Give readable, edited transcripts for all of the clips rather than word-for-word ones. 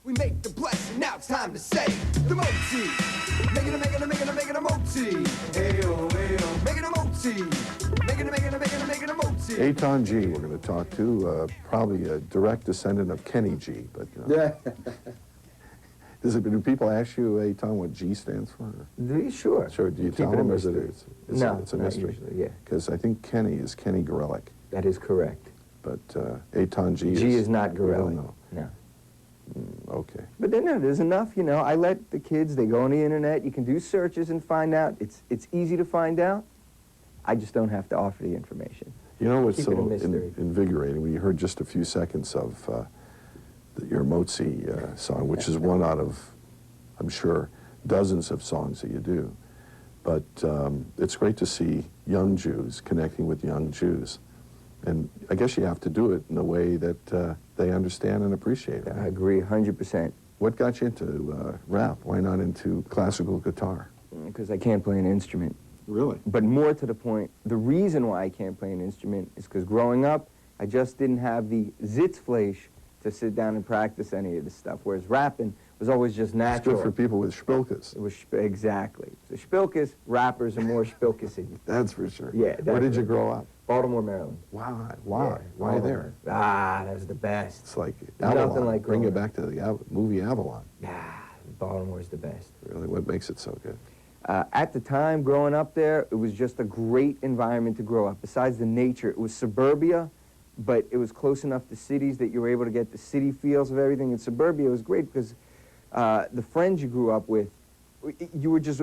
We make the blessing, now it's time to say the moti. Making a moti. Ayo, ayo. Making a moti. Making a moti. Etan G, we're going to talk to, probably a direct descendant of Kenny G, but you know. Yeah. Do people ask you, Etan, what G stands for? Sure. Sure. Do you tell them, or is it? No, it's a mystery. Usually, yeah. Because I think Kenny is Kenny Gorelick. That is correct. But Etan G is not Gorelick. No. Okay. But then there's enough, you know. I let the kids, they go on the internet. You can do searches and find out. It's easy to find out. I just don't have to offer the information. You know what's so invigorating? We heard just a few seconds of your Motzi song, which is one out of, I'm sure, dozens of songs that you do. But it's great to see young Jews connecting with young Jews. And I guess you have to do it in a way that they understand and appreciate it. I agree 100%. What got you into rap? Why not into classical guitar? Because I can't play an instrument. Really? But more to the point, the reason why I can't play an instrument is because growing up, I just didn't have the zitzfleisch to sit down and practice any of this stuff, whereas rapping was always just natural. It's good for people with spilkas. It was exactly. So spilkas, rappers are more spilkasy. That's for sure. Yeah. Where did you grow up? Baltimore, Maryland. Why? Yeah, Why there? That was the best. It's like Avalon. Nothing like bring it back to the movie Avalon. Baltimore's the best. Really? What makes it so good? At the time, growing up there, it was just a great environment to grow up. Besides the nature, it was suburbia, but it was close enough to cities that you were able to get the city feels of everything. In suburbia, it was great because the friends you grew up with,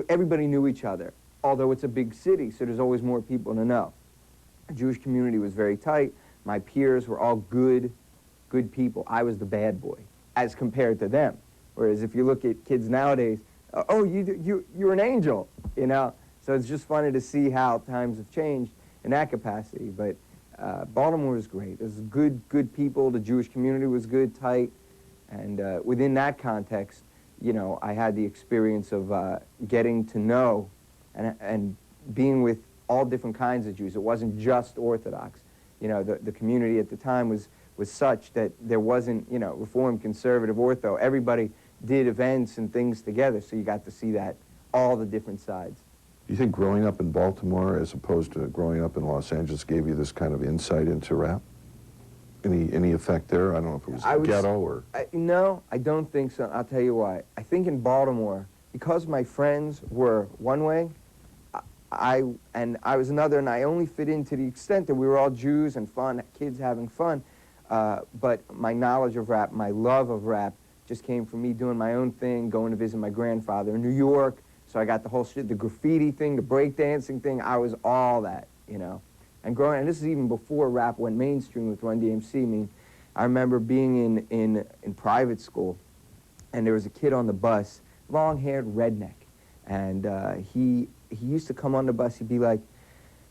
everybody knew each other, although it's a big city, so there's always more people to know. The Jewish community was very tight. My peers were all good people. I was the bad boy, as compared to them. Whereas if you look at kids nowadays, oh, you're an angel, you know? So it's just funny to see how times have changed in that capacity. But Baltimore was great. There's good people. The Jewish community was good, tight. And within that context, you know, I had the experience of getting to know and being with all different kinds of Jews. It wasn't just Orthodox. You know, the community at the time was such that there wasn't, you know, Reform, Conservative, Ortho. Everybody did events and things together, so you got to see that, all the different sides. Do you think growing up in Baltimore as opposed to growing up in Los Angeles gave you this kind of insight into rap? Any effect there? I don't know if it was ghetto or... No, I don't think so. I'll tell you why. I think in Baltimore, because my friends were one way, I was another, and I only fit in to the extent that we were all Jews and fun, kids having fun, but my knowledge of rap, my love of rap, just came from me doing my own thing, going to visit my grandfather in New York, so I got the whole shit, the graffiti thing, the breakdancing thing, I was all that, you know. And this is even before rap went mainstream with Run DMC. I mean, I remember being in private school, and there was a kid on the bus, long-haired redneck, and he used to come on the bus, he'd be like,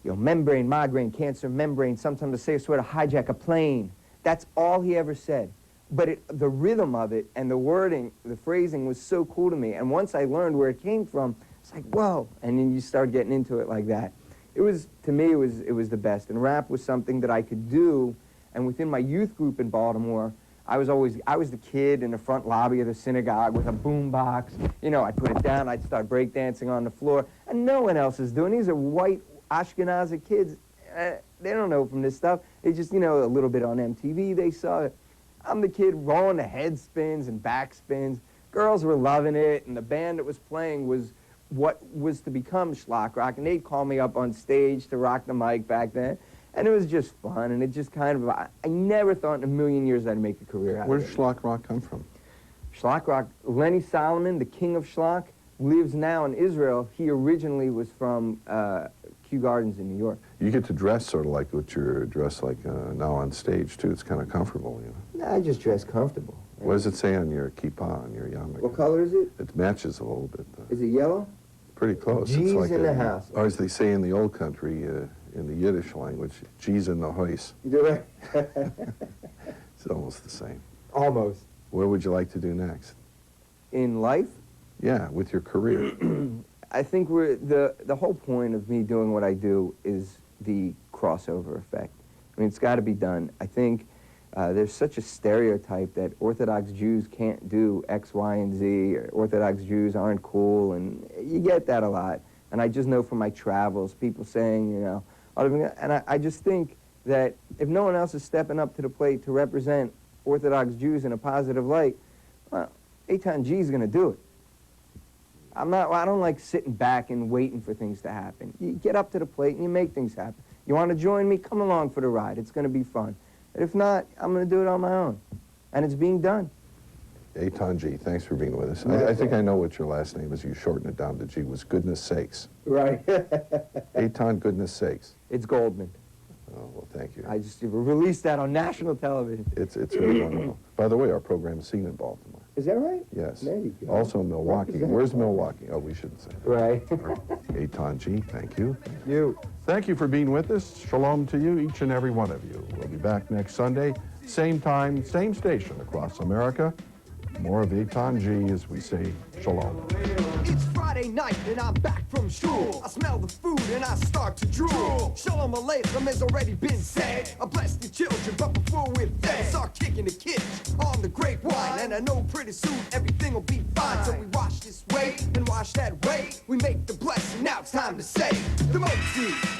you know, membrane, migraine, cancer, membrane, sometimes I say I swear to hijack a plane. That's all he ever said. But the rhythm of it and the wording, the phrasing was so cool to me. And once I learned where it came from, it's like, whoa. And then you start getting into it like that. It was, to me, it was the best. And rap was something that I could do. And within my youth group in Baltimore, I was the kid in the front lobby of the synagogue with a boom box. You know, I'd put it down, I'd start breakdancing on the floor. And no one else is doing. These are white Ashkenazi kids. They don't know from this stuff. They just, you know, a little bit on MTV, they saw it. I'm the kid rolling the head spins and back spins. Girls were loving it, and the band that was playing was what was to become Schlock Rock, and they'd call me up on stage to rock the mic back then, and it was just fun, and it just kind of, I never thought in a million years I'd make a career out of it. Where did Schlock Rock come from? Schlock Rock, Lenny Solomon, the king of Schlock, lives now in Israel. He originally was from Kew Gardens in New York. You get to dress sort of like what you're dressed like now on stage, too. It's kind of comfortable, you know. No, I just dress comfortable. What does it say on your kippah, on your yarmulke? What color is it? It matches a little bit. Is it yellow? Pretty close. G's it's like in the house. Or as they say in the old country, in the Yiddish language, G's in the house. You do it? It's almost the same. Almost. What would you like to do next? In life? Yeah, with your career. I think the whole point of me doing what I do is the crossover effect. I mean, it's got to be done. I think there's such a stereotype that Orthodox Jews can't do X, Y, and Z, or Orthodox Jews aren't cool, and you get that a lot. And I just know from my travels, people saying, you know, and I just think that if no one else is stepping up to the plate to represent Orthodox Jews in a positive light, well, Etan G is going to do it. I don't like sitting back and waiting for things to happen. You get up to the plate and you make things happen. You want to join me? Come along for the ride. It's going to be fun. If not, I'm going to do it on my own. And it's being done. Etan G, thanks for being with us. I think I know what your last name is. You shortened it down to G. Was goodness sakes. Right. Etan, goodness sakes. It's Goldman. Oh, well, thank you. I just released that on national television. It's really going well. By the way, our program is seen in Baltimore. Is that right? Yes. There you go. Also Milwaukee. Represent. Where's Milwaukee? Oh, we shouldn't say that. Right. Etan G, thank you. You. Thank you for being with us. Shalom to you, each and every one of you. We'll be back next Sunday, same time, same station across America. More of Etan G as we say shalom. It's Friday night and I'm back from shul. I smell the food and I start to drool. Shalom Aleichem has already been said. I bless the children, but before we're fed, start kicking the kids on the grapevine. And I know pretty soon everything will be fine. So we wash this way and wash that way. We make the blessing. Now it's time to say the Motzi.